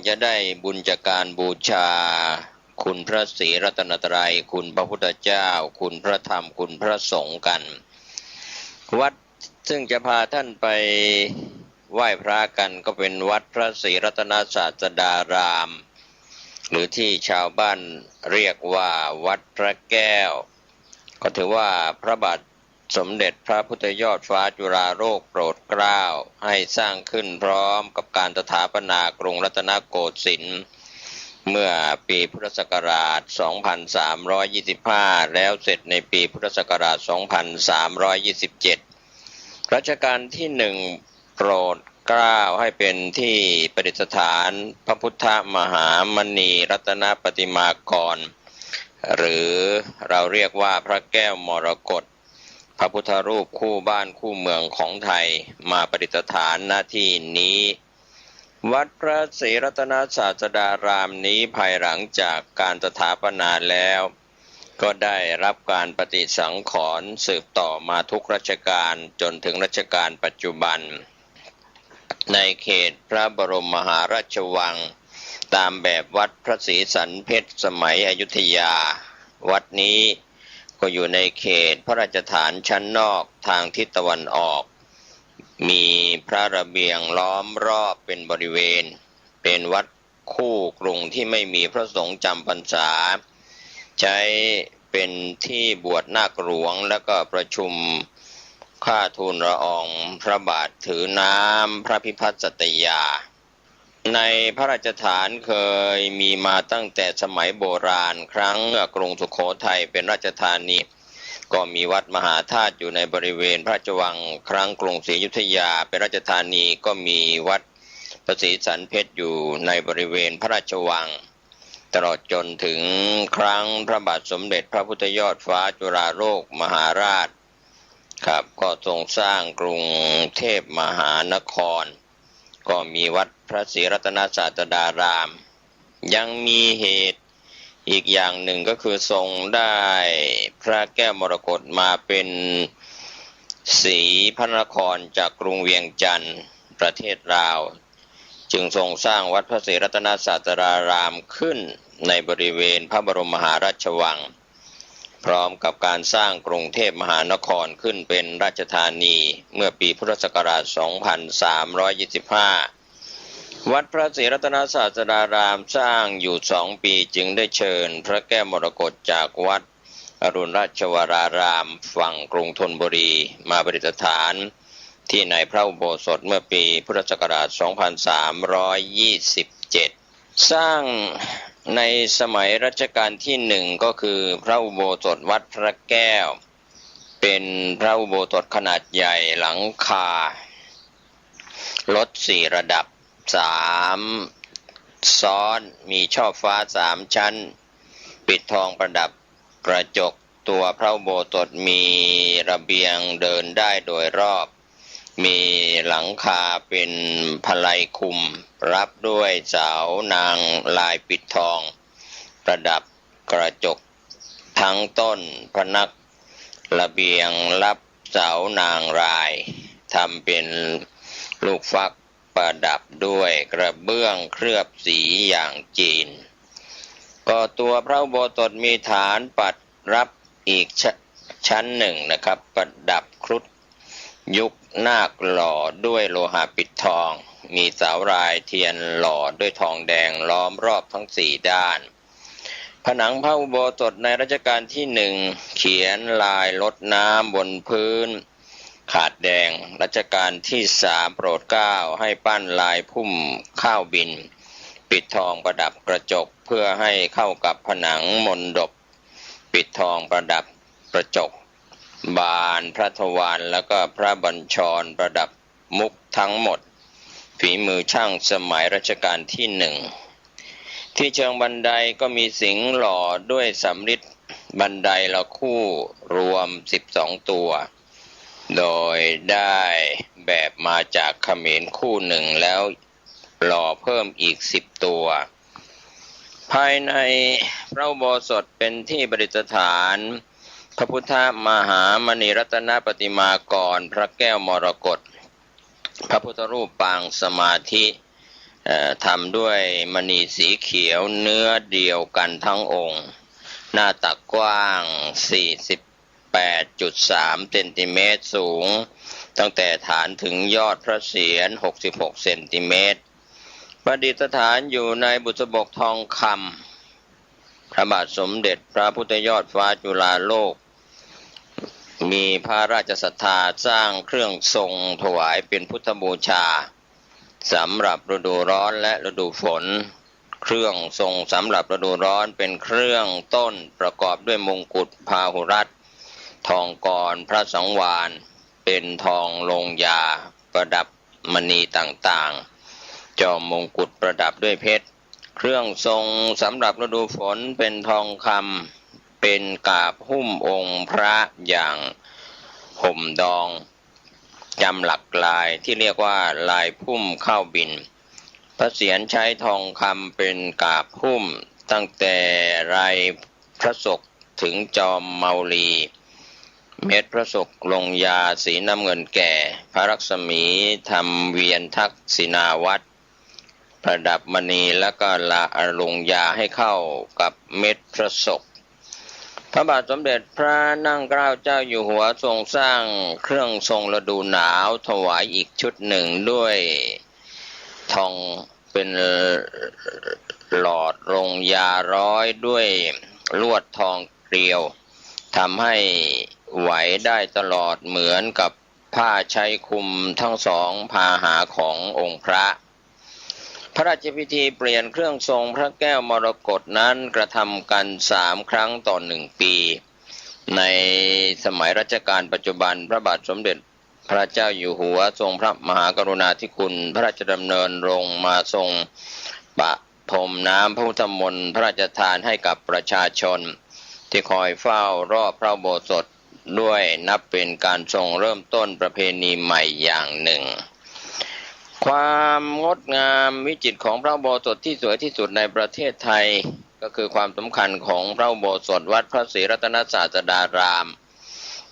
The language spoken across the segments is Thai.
จะได้บุญจากการบูชาคุณพระศรีรัตนตรัยคุณพระพุทธเจ้าคุณพระธรรมคุณพระสงฆ์กันวัดซึ่งจะพาท่านไปไหว้พระกันก็เป็นวัดพระศรีรัตนศาสดารามหรือที่ชาวบ้านเรียกว่าวัดพระแก้วก็ถือว่าพระบาทสมเด็จพระพุทธยอดฟ้าจุฬาโลกโปรดเกล้าให้สร้างขึ้นพร้อมกับการสถาปนากรุงรัตนโกสินทร์เมื่อปีพุทธศักราช 2325 แล้วเสร็จในปีพุทธศักราช 2327 รัชกาลที่ 1 โปรดเกล้าให้เป็นที่ประดิษฐานพระพุทธมหามณีรัตนปฏิมากรหรือเราเรียกว่าพระแก้วมรกตพระพุทธรูปคู่บ้านคู่เมืองของไทยมาประดิษฐานณที่นี้วัดพระศรีรัตนศาสดารามนี้ภายหลังจากการสถาปนาแล้วก็ได้รับการปฏิสังขรณ์สืบต่อมาทุกรัชกาลจนถึงรัชกาลปัจจุบันในเขตพระบรมมหาราชวังตามแบบวัดพระศรีสันเพชรสมัยอยุธยาวัดนี้ก็อยู่ในเขตพระราชฐานชั้นนอกทางทิศตะวันออกมีพระระเบียงล้อมรอบเป็นบริเวณเป็นวัดคู่กรุงที่ไม่มีพระสงฆ์จำพรรษาใช้เป็นที่บวชนาคหลวงแล้วก็ประชุมข้าทูลละอองพระบาทถือน้ำพระพิพัฒน์สัตยาในพระราชฐานเคยมีมาตั้งแต่สมัยโบราณครั้งเมื่อกรุงสุโขทัยเป็นราชธานีก็มีวัดมหาธาตุอยู่ในบริเวณพระราชวังครั้งกรุงศรีอยุธยาเป็นราชธานีก็มีวัดพระศรีสันเพชรอยู่ในบริเวณพระราชวังตลอดจนถึงครั้งพระบาทสมเด็จพระพุทธยอดฟ้าจุฬาโลกมหาราชครับก็ทรงสร้างกรุงเทพมหานครก็มีวัดพระศรีรัตนศาสดารามยังมีเหตุอีกอย่างหนึ่งก็คือทรงได้พระแก้วมรกตมาเป็นศรีพระนครจากกรุงเวียงจันทร์ประเทศลาวจึงทรงสร้างวัดพระศรีรัตนศาสดารามขึ้นในบริเวณพระบรมมหาราชวังพร้อมกับการสร้างกรุงเทพมหานครขึ้นเป็นราชธานีเมื่อปีพุทธศักราช 2325 วัดพระศรีรัตนศาสดารามสร้างอยู่2 ปีจึงได้เชิญพระแก้วมรกตจากวัดอรุณราชวรารามฝั่งกรุงธนบุรีมาประดิษฐานที่ในพระอุโบสถเมื่อปีพุทธศักราช 2327 สร้างในสมัยรัชกาลที่ 1ก็คือพระอุโบสถวัดพระแก้วเป็นพระอุโบสถขนาดใหญ่หลังคารถ4 ระดับ3 ซ้อนมีช่อฟ้า3 ชั้นปิดทองประดับกระจกตัวพระอุโบสถมีระเบียงเดินได้โดยรอบมีหลังคาเป็นพลัยคุมรับด้วยเสานางลายปิดทองประดับกระจกทั้งต้นพนักระเบียงรับเสานางรายทำเป็นลูกฟักประดับด้วยกระเบื้องเคลือบสีอย่างจีนก็ตัวพระอุโบสถมีฐานปัดรับอีกชั้นหนึ่งนะครับประดับครุฑยุคนาคหล่อด้วยโลหะปิดทองมีเสารายเทียนหล่อด้วยทองแดงล้อมรอบทั้ง4 ด้านผนังพระอุโบสถในรัชกาลที่ 1เขียนลายรดน้ำบนพื้นขาดแดงรัชกาลที่ 3โปรดเกล้าให้ปั้นลายพุ่มข้าวบินปิดทองประดับกระจกเพื่อให้เข้ากับผนังมณฑปปิดทองประดับกระจกบานพระทวารแล้วก็พระบัญชรประดับมุกทั้งหมดฝีมือช่างสมัยรัชกาลที่ 1ที่เชิงบันไดก็มีสิงห์หล่อด้วยสำริดบันไดละคู่รวม12 ตัวโดยได้แบบมาจากเขมรคู่หนึ่งแล้วหล่อเพิ่มอีก10 ตัวภายในพระอุโบสถเป็นที่ประดิษฐานพระพุทธมหามณีรัตนปฏิมากรพระแก้วมรกตพระพุทธรูปปางสมาธิ ทำด้วยมณีสีเขียวเนื้อเดียวกันทั้งองค์หน้าตักกว้าง 48.3 เซนติเมตรสูงตั้งแต่ฐานถึงยอดพระเศียร 66 เซนติเมตรประดิษฐานอยู่ในบุษบกทองคำพระบาทสมเด็จพระพุทธยอดฟ้าจุฬาโลกมีพระราชศรัทธาสร้างเครื่องทรงถวายเป็นพุทธบูชาสำหรับฤดูร้อนและฤดูฝนเครื่องทรงสำหรับฤดูร้อนเป็นเครื่องต้นประกอบด้วยมงกุฎพาหุรัตน์ทองกรพระสังวาลเป็นทองลงยาประดับมณีต่างๆจอมมงกุฎประดับด้วยเพชรเครื่องทรงสำหรับฤดูฝนเป็นทองคำเป็นกาบหุ้มองค์พระอย่างห่มดองจำหลักลายที่เรียกว่าลายพุ่มเข้าบินพระเศียรใช้ทองคำเป็นกาบหุ้มตั้งแต่ไรพระศกถึงจอมเมาลีเม็ดพระศกลงยาสีน้ำเงินแก่พระลักษมีทำเวียนทักษิณาวัตรประดับมณีและก็ละลงยาให้เข้ากับเม็ดพระศกพระบาทสมเด็จพระนั่งเกล้าเจ้าอยู่หัวทรงสร้างเครื่องทรงฤดูหนาวถวายอีกชุดหนึ่งด้วยทองเป็นหลอดลงยาร้อยด้วยลวดทองเกลียวทำให้ไหวได้ตลอดเหมือนกับผ้าใช้คลุมทั้งสองพาหาขององค์พระพระราชพิธีเปลี่ยนเครื่องทรงพระแก้วมรกตนั้นกระทำกัน3 ครั้งต่อ1 ปีในสมัยรัชกาลปัจจุบันพระบาทสมเด็จพระเจ้าอยู่หัวทรงพระมหากรุณาธิคุณพระราชดำเนินลงมาทรงประพรมน้ำพระพุทธมนต์พระราชทานให้กับประชาชนที่คอยเฝ้ารอบพระอุโบสถด้วยนับเป็นการทรงเริ่มต้นประเพณีใหม่อย่างหนึ่งความงดงามวิจิตรของพระอุโบสถที่สวยที่สุดในประเทศไทยก็คือความสำคัญของพระอุโบสถวัดพระศรีรัตนศาสดาราม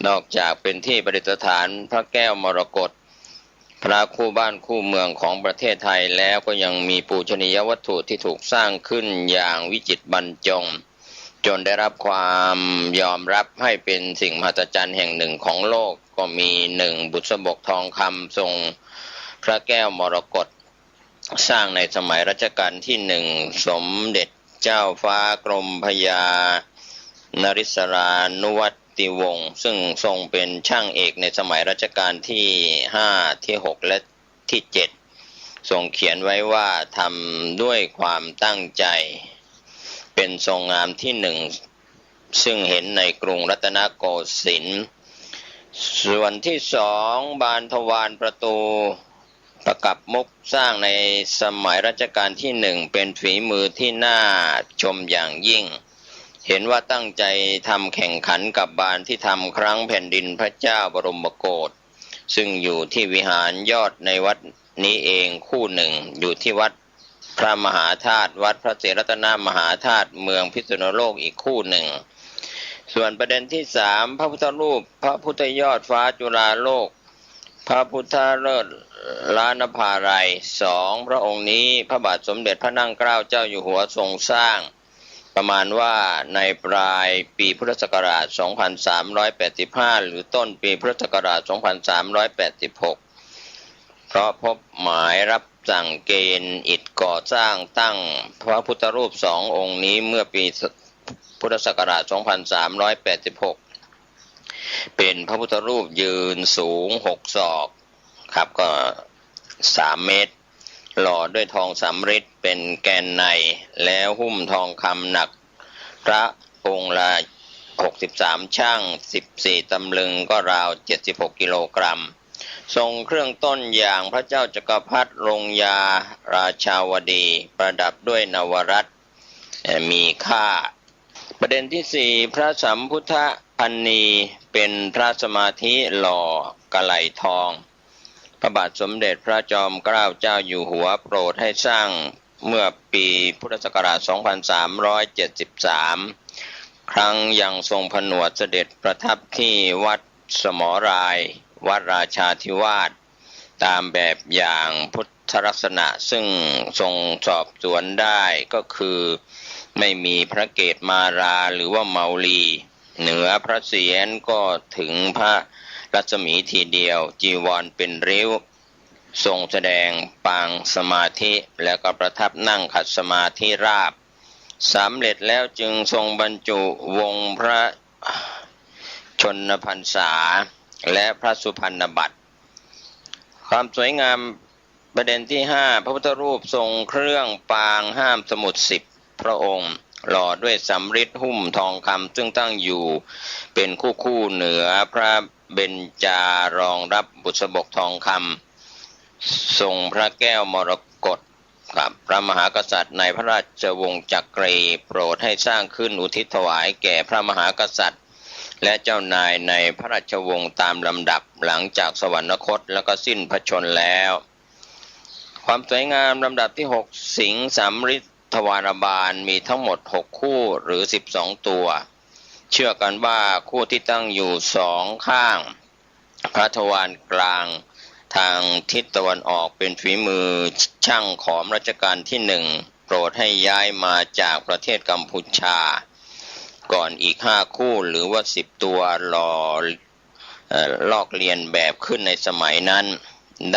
นอกจากเป็นที่ประดิษฐานพระแก้วมรกตพระคู่บ้านคู่เมืองของประเทศไทยแล้วก็ยังมีปูชนียวัตถุที่ถูกสร้างขึ้นอย่างวิจิตรบรรจงจนได้รับความยอมรับให้เป็นสิ่งมหัศจรรย์แห่งหนึ่งของโลกก็มี1 บุษบกทองคำทรงพระแก้วมรกตสร้างในสมัยรัชกาลที่ 1สมเด็จเจ้าฟ้ากรมพระยานริศรานุวัติวงศ์ซึ่งทรงเป็นช่างเอกในสมัยรัชกาลที่ 5 ที่ 6 และที่ 7ทรงเขียนไว้ว่าทำด้วยความตั้งใจเป็นทรงงามที่ 1ซึ่งเห็นในกรุงรัตนโกสินทร์ส่วนที่ 2บานทวารประตูประกับมุกสร้างในสมัยรัชกาลที่ 1เป็นฝีมือที่น่าชมอย่างยิ่งเห็นว่าตั้งใจทำแข่งขันกับบานที่ทำครั้งแผ่นดินพระเจ้าบรมโกศซึ่งอยู่ที่วิหารยอดในวัดนี้เองคู่หนึ่งอยู่ที่วัดพระมหาธาตุวัดพระศรีรัตนมหาธาตุเมืองพิษณุโลกอีกคู่หนึ่งส่วนประเด็นที่ 3พระพุทธรูปพระพุทธยอดฟ้าจุฬาโลกพระพุทธเลิศล้านภาลัย2พระองค์นี้พระบาทสมเด็จพระนั่งเกล้าเจ้าอยู่หัวทรงสร้างประมาณว่าในปลายปีพุทธศักราช 2385 หรือต้นปีพุทธศักราช 2386 เพราะพบหมายรับสั่งเกณฑ์อิฐก่อสร้างตั้งพระพุทธรูป2 องค์นี้เมื่อปีพุทธศักราช 2386 เป็นพระพุทธรูปยืนสูง6 ศอกครับก็3 เมตรหล่อด้วยทองสำริดเป็นแกนในแล้วหุ้มทองคำหนักพระองค์ละ63 ชั่ง14 ตำลึงก็ราว76 กิโลกรัมทรงเครื่องต้นอย่างพระเจ้าจักรพรรดิลงยาราชาวดีประดับด้วยนวรัตน์มีค่าประเด็นที่ 4พระสัมพุทธพันนีเป็นพระสมาธิหล่อกะไหล่ทองพระบาทสมเด็จพระจอมเกล้าเจ้าอยู่หัวโปรดให้สร้างเมื่อปีพุทธศักราช 2373 ครั้งยังทรงผนวดเสด็จประทับที่วัดสมรายวัดราชาธิวาสตามแบบอย่างพุทธ ลักษณะซึ่งทรงสอบสวนได้ก็คือไม่มีพระเกศมาราหรือว่าเมาลีเหนือพระเศียรก็ถึงพระรัศมีทีเดียวจีวรเป็นริ้วทรงแสดงปางสมาธิแล้วก็ประทับนั่งขัดสมาธิราบสำเร็จแล้วจึงทรงบรรจุวงพระชนพรรษาและพระสุพรรณบัตรความสวยงามประเด็นที่5พระพุทธรูปทรงเครื่องปางห้ามสมุด10พระองค์หล่อด้วยสำริดหุ้มทองคำซึ่งตั้งอยู่เป็นคู่เหนือพระเบญจารองรับบุษบกทองคำทรงพระแก้วมรกตกับพระมหากษัตริย์ในพระราชวงศ์จักรีโปรดให้สร้างขึ้นอุทิศถวายแก่พระมหากษัตริย์และเจ้านายในพระราชวงศ์ตามลำดับหลังจากสวรรคตแล้วก็สิ้นพระชนม์แล้วความสวยงามลำดับที่6สิงห์สำริดทวารบาลมีทั้งหมด6คู่หรือ12ตัวเชื่อกันว่าคู่ที่ตั้งอยู่2ข้างพระทวารกลางทางทิศตะวันออกเป็นฝีมือช่างขอมรัชกาลที่1โปรดให้ย้ายมาจากประเทศกัมพูชาก่อนอีก5คู่หรือว่า10ตัวลอกเลียนแบบขึ้นในสมัยนั้น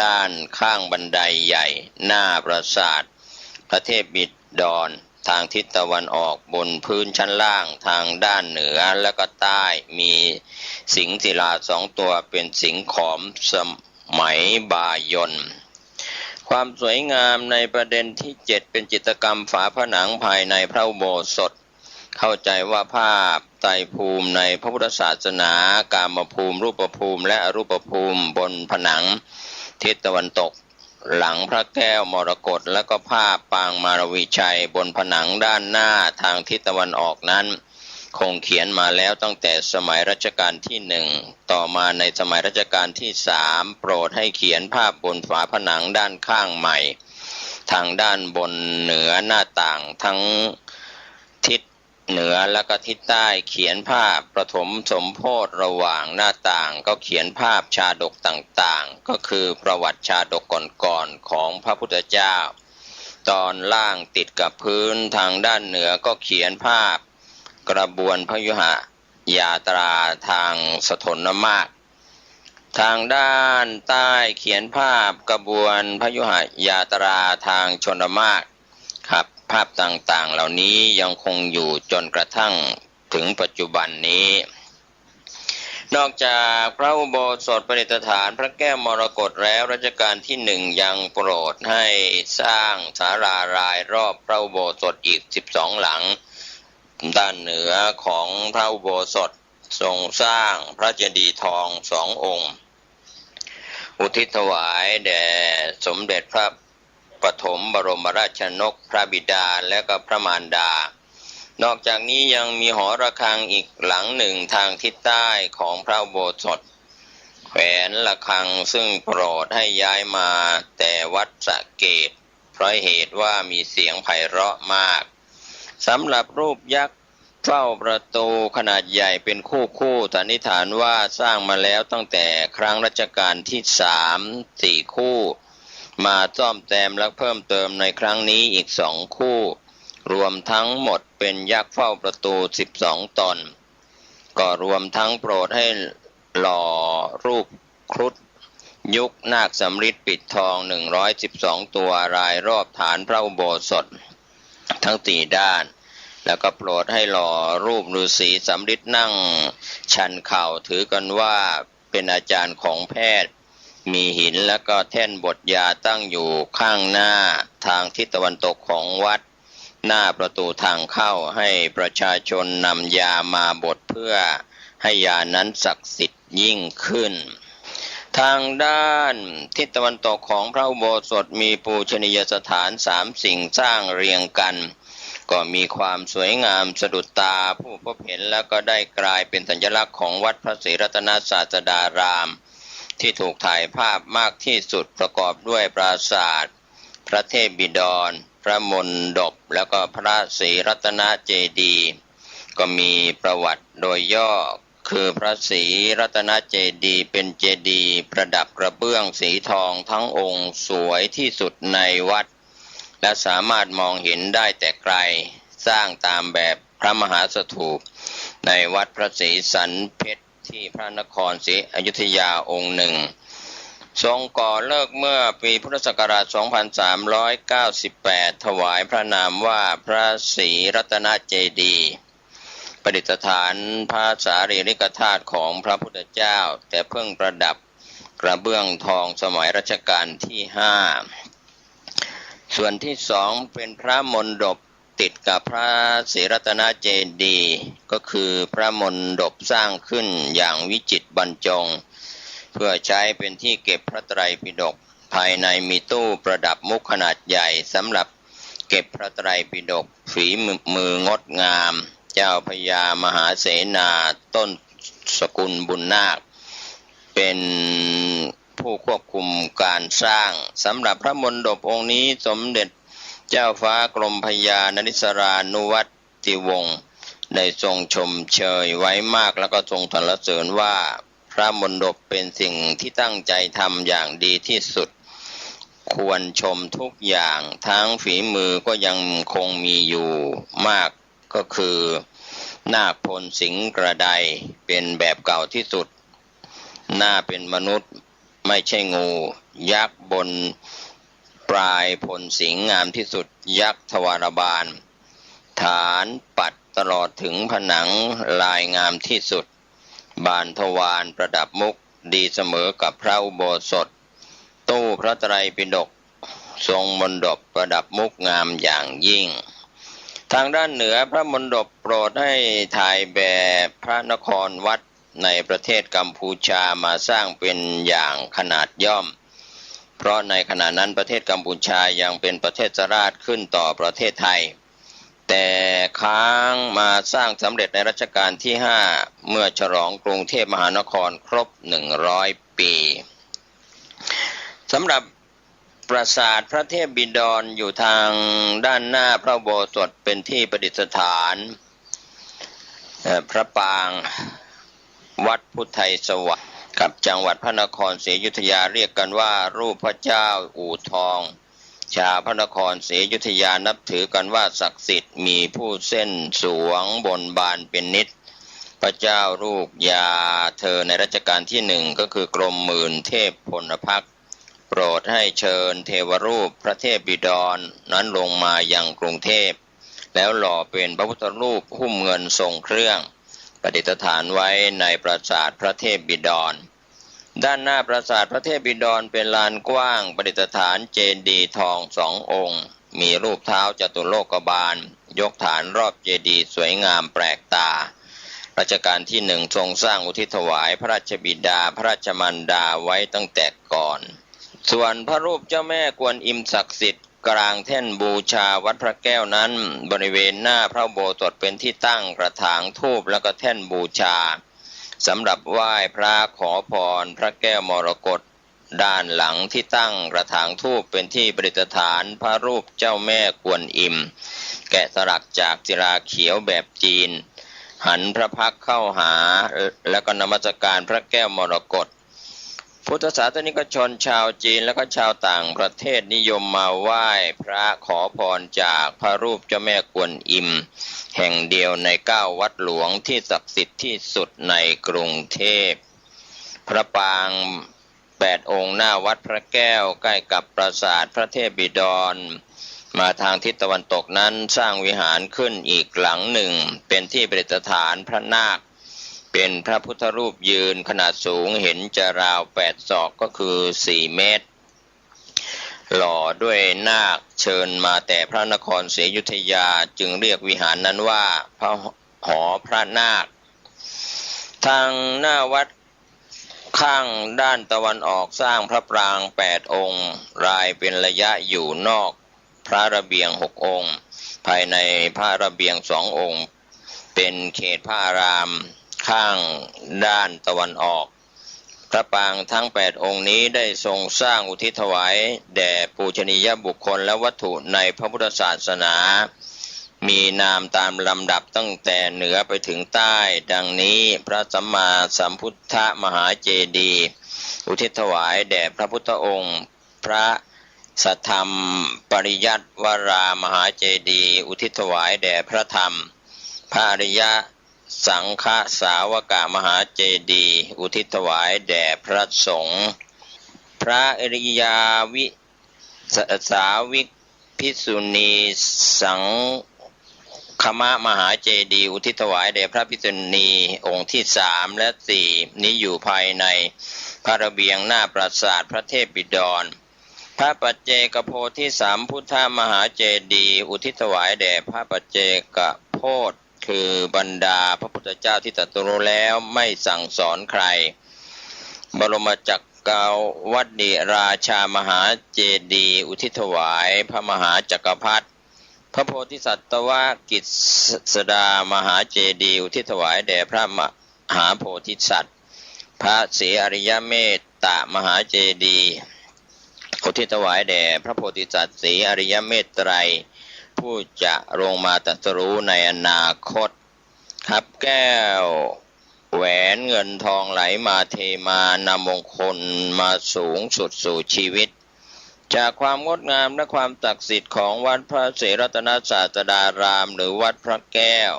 ด้านข้างบันไดใหญ่หน้าปราสาทพระเทพบิดรทางทิศตะวันออกบนพื้นชั้นล่างทางด้านเหนือและก็ใต้มีสิงห์ศิลา2ตัวเป็นสิงห์ขอมสมัยบายนความสวยงามในประเด็นที่7เป็นจิตรกรรมฝาผนังภายในพระอุโบสถเข้าใจว่าภาพไตรภูมิในพระพุทธศาสนากามภูมิรูปภูมิและอรูปภูมิบนผนังทิศตะวันตกหลังพระแก้วมรกตและก็ภาพปางมารวิชัยบนผนังด้านหน้าทางทิศตะวันออกนั้นคงเขียนมาแล้วตั้งแต่สมัยรัชกาลที่1ต่อมาในสมัยรัชกาลที่3โปรดให้เขียนภาพบนฝาผนังด้านข้างใหม่ทางด้านบนเหนือหน้าต่างทั้งทิศเหนือและก็ทิศใต้เขียนภาพประถมสมโพธิระหว่างหน้าต่างก็เขียนภาพชาดกต่างๆก็คือประวัติชาดกก่อนๆของพระพุทธเจ้าตอนล่างติดกับพื้นทางด้านเหนือก็เขียนภาพกระบวนพยุหยาตราทางสถนมากทางด้านใต้เขียนภาพกระบวนพยุหยาตราทางชนมากครับภาพต่างๆเหล่านี้ยังคงอยู่จนกระทั่งถึงปัจจุบันนี้นอกจากพระอุโบสถประดิษฐานพระแก้วมรกตแล้วรัชกาลที่1ยังโปรดให้สร้างศาลารายรอบพระอุโบสถอีก12หลังด้านเหนือของพระอุโบสถทรงสร้างพระเจดีย์ทอง2องค์อุทิศถวายแด่สมเด็จพระปฐมบรมราชชนกพระบิดาและก็พระมารดานอกจากนี้ยังมีหอระฆังอีกหลังหนึ่งทางทิศใต้ของพระอุโบสถแขวนระฆังซึ่งโปรดให้ย้ายมาแต่วัดสะเกษเพราะเหตุว่ามีเสียงไพเราะมากสำหรับรูปยักษ์เฝ้าประตูขนาดใหญ่เป็นคู่สันนิษฐานว่าสร้างมาแล้วตั้งแต่ครั้งรัชกาลที่4 คู่มาซ่อมแซมและเพิ่มเติมในครั้งนี้อีก2 คู่รวมทั้งหมดเป็นยักษ์เฝ้าประตู12 ตนก็รวมทั้งโปรดให้หล่อรูปครุฑยุคนาคสำริดปิดทอง112ตัวรายรอบฐานพระอุโบสถทั้ง4ด้านแล้วก็โปรดให้หล่อรูปฤาษีสำริดนั่งชันเข่าถือกันว่าเป็นอาจารย์ของแพทย์มีหินและก็แท่นบดยาตั้งอยู่ข้างหน้าทางทิศตะวันตกของวัดหน้าประตูทางเข้าให้ประชาชนนำยามาบดเพื่อให้ยานั้นศักดิ์สิทธิ์ยิ่งขึ้นทางด้านทิศตะวันตกของพระอุโบสถมีปูชนียสถาน3 สิ่งสร้างเรียงกันก็มีความสวยงามสะดุดตาผู้พบเห็นแล้วก็ได้กลายเป็นสัญลักษณ์ของวัดพระศรีรัตนศาสดารามที่ถูกถ่ายภาพมากที่สุดประกอบด้วยปราสาทพระเทพบิดรพระมณฑปแล้วก็พระศรีรัตนเจดีย์ก็มีประวัติโดยย่อ คือพระศรีรัตนเจดีย์เป็นเจดีย์ประดับกระเบื้องสีทองทั้งองค์สวยที่สุดในวัดและสามารถมองเห็นได้แต่ไกลสร้างตามแบบพระมหาสถูปในวัดพระศรีสันเพชรที่พระนครศรีอยุธยาองค์หนึ่งทรงก่อเลิกเมื่อปีพุทธศักราช 2398 ถวายพระนามว่าพระศรีรัตนเจดีย์ประดิษฐานพระสารีริกธาตุของพระพุทธเจ้าแต่เพิ่งประดับกระเบื้องทองสมัยรัชกาลที่ 5ส่วนที่สองเป็นพระมณฑปติดกับพระศรีรัตนเจดีย์ก็คือพระมณฑปสร้างขึ้นอย่างวิจิตรบรรจงเพื่อใช้เป็นที่เก็บพระไตรปิฎกภายในมีตู้ประดับมุกขนาดใหญ่สำหรับเก็บพระไตรปิฎกฝีมืองดงามเจ้าพญามหาเสนาต้นสกุลบุญนาคเป็นผู้ควบคุมการสร้างสำหรับพระมณฑปองค์นี้สมเด็จเจ้าฟ้ากรมพยานริศรานุวัติวงศ์ได้ทรงชมเชยไว้มากแล้วก็ทรงสรรเสริญว่าพระมณฑปเป็นสิ่งที่ตั้งใจทำอย่างดีที่สุดควรชมทุกอย่างทั้งฝีมือก็ยังคงมีอยู่มากก็คือนาคพลสิงห์กระไดเป็นแบบเก่าที่สุดหน้าเป็นมนุษย์ไม่ใช่งูยักษ์บนปลายพลสิงห์งามที่สุดยักษ์ทวารบาลฐานปัดตลอดถึงผนังลายงามที่สุดบานทวารประดับมุกดีเสมอกับพระอุโบสถตู้พระไตรปิฎกทรงมณฑปประดับมุกงามอย่างยิ่งทางด้านเหนือพระมณฑปโปรดให้ถ่ายแบบพระนครวัดในประเทศกัมพูชามาสร้างเป็นอย่างขนาดย่อมเพราะในขณะนั้นประเทศกัมพูชายังเป็นประเทศราชขึ้นต่อประเทศไทยแต่ค้างมาสร้างสำเร็จในรัชกาลที่ 5เมื่อฉลองกรุงเทพมหานครครบ100 ปีสำหรับปราสาทพระเทพบิดรอยู่ทางด้านหน้าพระอุโบสถเป็นที่ประดิษฐานพระปางวัดพุทธไทยสวรรค์กับจังหวัดพระนครศรีอยุธยาเรียกกันว่ารูปพระเจ้าอู่ทองชาวพระนครศรีอยุธยานับถือกันว่าศักดิ์สิทธิ์มีผู้เส้นสวงบนบานเป็นนิจพระเจ้าลูกยาเธอในรัชกาลที่ 1ก็คือกรมหมื่นเทพพลพรรคโปรดให้เชิญเทวรูปพระเทพบิดรนั้นลงมายังกรุงเทพแล้วหล่อเป็นพระพุทธรูปหุ้มเงินทรงเครื่องประดิษฐานไว้ในปราสาทพระเทพบิดรด้านหน้าปราสาทพระเทพบิดรเป็นลานกว้างประดิษฐานเจดีย์ทอง2 องค์มีรูปเท้าจตุโลกบาลยกฐานรอบเจดีย์สวยงามแปลกตารัชกาลที่ 1ทรงสร้างอุทิศถวายพระราชบิดาพระราชมารดาไว้ตั้งแต่ก่อนส่วนพระรูปเจ้าแม่กวนอิมศักดิ์สิทธิ์กลางแท่นบูชาวัดพระแก้วนั้นบริเวณหน้าพระอุโบสถเป็นที่ตั้งกระถางธูปและก็แท่นบูชาสำหรับไหว้พระขอพรพระแก้วมรกตด้านหลังที่ตั้งกระถางธูปเป็นที่ประดิษฐานพระรูปเจ้าแม่กวนอิมแกะสลักจากศิลาเขียวแบบจีนหันพระพักตร์เข้าหาและก็นมัสการพระแก้วมรกตพุทธศาสนิกชนชาวจีนและก็ชาวต่างประเทศนิยมมาไหว้พระขอพรจากพระรูปเจ้าแม่กวนอิมแห่งเดียวใน9วัดหลวงที่ศักดิ์สิทธิ์ที่สุดในกรุงเทพพระปาง8 องค์หน้าวัดพระแก้วใกล้กับปราสาทพระเทพบิดรมาทางทิศตะวันตกนั้นสร้างวิหารขึ้นอีกหลังหนึ่งเป็นที่ประดิษฐานพระนาคเป็นพระพุทธรูปยืนขนาดสูงเห็นจะราว8 ศอกก็คือ4 เมตรหล่อด้วยนาคเชิญมาแต่พระนครศรีอยุธยาจึงเรียกวิหารนั้นว่าพระหอพระนาคทางหน้าวัดข้างด้านตะวันออกสร้างพระปราง8 องค์รายเป็นระยะอยู่นอกพระระเบียง6 องค์ภายในพระระเบียง2 องค์เป็นเขตพระอารามข้างด้านตะวันออกพระปรางทั้ง8 องค์นี้ได้ทรงสร้างอุทิศถวายแด่ปูชนียบุคคลและวัตถุในพระพุทธศาสนา มีนามตามลำดับตั้งแต่เหนือไปถึงใต้ดังนี้พระสัมมาสัมพุทธมหาเจดีย์อุทิศถวายแด่พระพุทธองค์พระสัทธรรมปริยัติวรามหาเจดีย์อุทิศถวายแด่พระธรรมพระอริยสังฆสาวกมหาเจดีย์อุทิศถวายแด่พระสงฆ์พระอริยวิสาวิกภิกษุณีสังฆมหาเจดีย์อุทิศถวายแด่พระภิกษุณีองค์ที่3และ4นี้อยู่ภายในพระระเบียงหน้าปราสาทพระเทพบิดรพระปัจเจกโพธิสัมพุทธมหาเจดีย์อุทิศถวายแด่พระปัจเจกโพธิคือบรรดาพระพุทธเจ้าที่ตรัสรู้แล้วไม่สั่งสอนใครบรมจักรวรรดิราชามหาเจดีย์อุทิศถวายพระมหาจักรพรรดิพระโพธิสัตวกิษดามหาเจดีย์อุทิศถวายแด่พระมหาโพธิสัตว์พระศรีอริยเมตตามหาเจดีย์อุทิศถวายแด่พระโพธิสัตว์ศรีอริยเมตไตรผู้จะลงมาตรัสรู้ในอนาคตครับแก้วแหวนเงินทองไหลมาเทมานำมงคลมาสูงสุดสู่ชีวิตจากความงดงามและความศักดิ์สิทธิ์ของวัดพระศรีรัตนศาสดารามหรือวัดพระแก้ว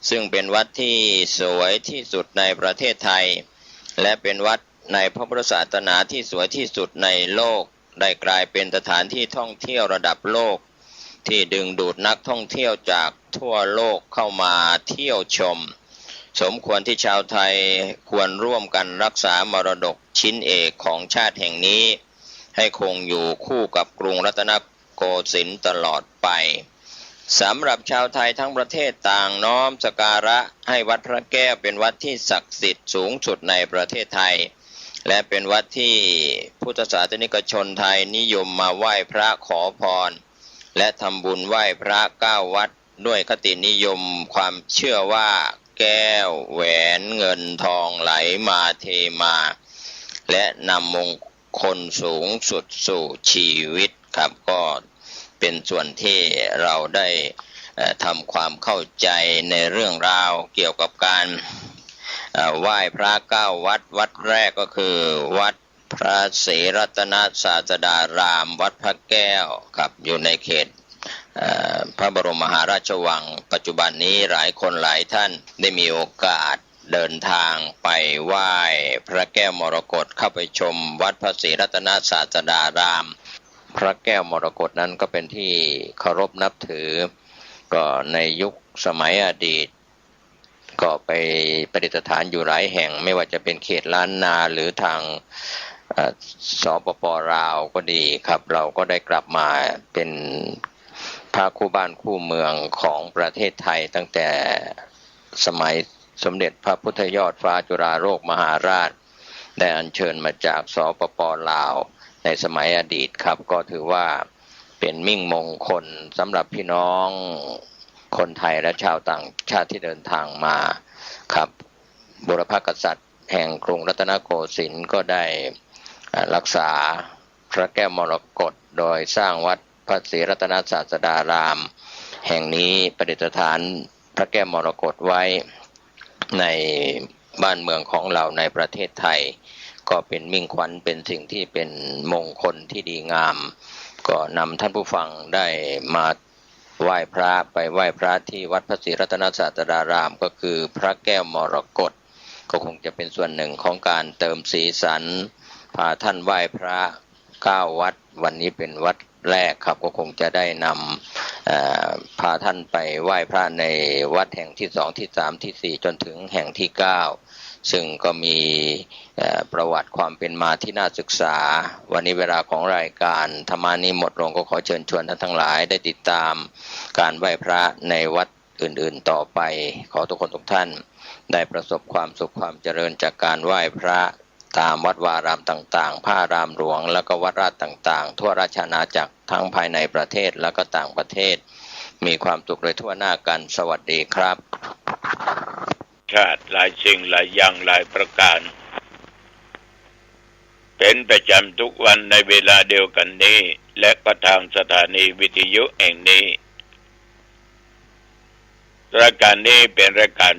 ซึ่งเป็นวัดที่สวยที่สุดในประเทศไทยและเป็นวัดในพระพุทธศาสนาที่สวยที่สุดในโลกได้กลายเป็นสถานที่ท่องเที่ยวระดับโลกที่ดึงดูดนักท่องเที่ยวจากทั่วโลกเข้ามาเที่ยวชมสมควรที่ชาวไทยควรร่วมกันรักษามรดกชิ้นเอกของชาติแห่งนี้ให้คงอยู่คู่กับกรุงรัตนโกสินทร์ตลอดไปสำหรับชาวไทยทั้งประเทศต่างน้อมสักการะให้วัดพระแก้วเป็นวัดที่ศักดิ์สิทธิ์สูงสุดในประเทศไทยและเป็นวัดที่พุทธศาสนิกชนไทยนิยมมาไหว้พระขอพรและทำบุญไหว้พระ9 วัดด้วยคตินิยมความเชื่อว่าแก้วแหวนเงินทองไหลมาเทมาและนำมงคลสูงสุดสู่ชีวิตครับก็เป็นส่วนที่เราได้ทำความเข้าใจในเรื่องราวเกี่ยวกับการไหว้พระ9 วัดวัดแรกก็คือวัดพระศรีรัตนศาสดารามวัดพระแก้วครับอยู่ในเขตพระบรมมหาราชวังปัจจุบันนี้หลายคนหลายท่านได้มีโอกาสเดินทางไปไหว้พระแก้วมรกตเข้าไปชมวัดพระศรีรัตนศาสดารามพระแก้วมรกตนั้นก็เป็นที่เคารพนับถือก็ในยุคสมัยอดีตก็ไปประดิษฐานอยู่หลายแห่งไม่ว่าจะเป็นเขตล้านนาหรือทางสปป.ลาวก็ดีครับเราก็ได้กลับมาเป็นพระคู่บ้านคู่เมืองของประเทศไทยตั้งแต่สมัยสมเด็จพระพุทธยอดฟ้าจุฬาโลกมหาราชได้อัญเชิญมาจากสปป.ลาวในสมัยอดีตครับก็ถือว่าเป็นมิ่งมงคลสำหรับพี่น้องคนไทยและชาวต่างชาติที่เดินทางมาครับบุรพกษัตริย์แห่งกรุงรัตนโกสินทร์ก็ได้รักษาพระแก้วมรกตโดยสร้างวัดพระศรีรัตนศาสดารามแห่งนี้ประดิษฐานพระแก้วมรกตไว้ในบ้านเมืองของเราในประเทศไทยก็เป็นมิ่งขวัญเป็นสิ่งที่เป็นมงคลที่ดีงามก็นำท่านผู้ฟังได้มาไหว้พระไปไหว้พระที่วัดพระศรีรัตนศาสดารามก็คือพระแก้วมรกตก็คงจะเป็นส่วนหนึ่งของการเติมสีสันพาท่านไหว้พระ9 วัดวันนี้เป็นวัดแรกครับก็คงจะได้นำพาท่านไปไหว้พระในวัดแห่งที่2ที่3ที่4จนถึงแห่งที่9ซึ่งก็มีประวัติความเป็นมาที่น่าศึกษาวันนี้เวลาของรายการธรรมานี้หมดลงก็ขอเชิญชวนท่านทั้งหลายได้ติดตามการไหว้พระในวัดอื่นๆต่อไปขอทุกคนทุกท่านได้ประสบความสุขความเจริญจากการไหว้พระตามวัดวารามต่างๆพระอารามหลวงแล้วก็วัดราชต่างๆทั่วราชอาณาจักรทั้งภายในประเทศแล้วก็ต่างประเทศมีความสุขโดยทั่วหน้ากันสวัสดีครับชาติหลายสิ่งหลายอย่างหลายประการเป็นประจำทุกวันในเวลาเดียวกันนี้และก็ทางสถานีวิทยุแห่งนี้ รายการนี้เป็นรายการ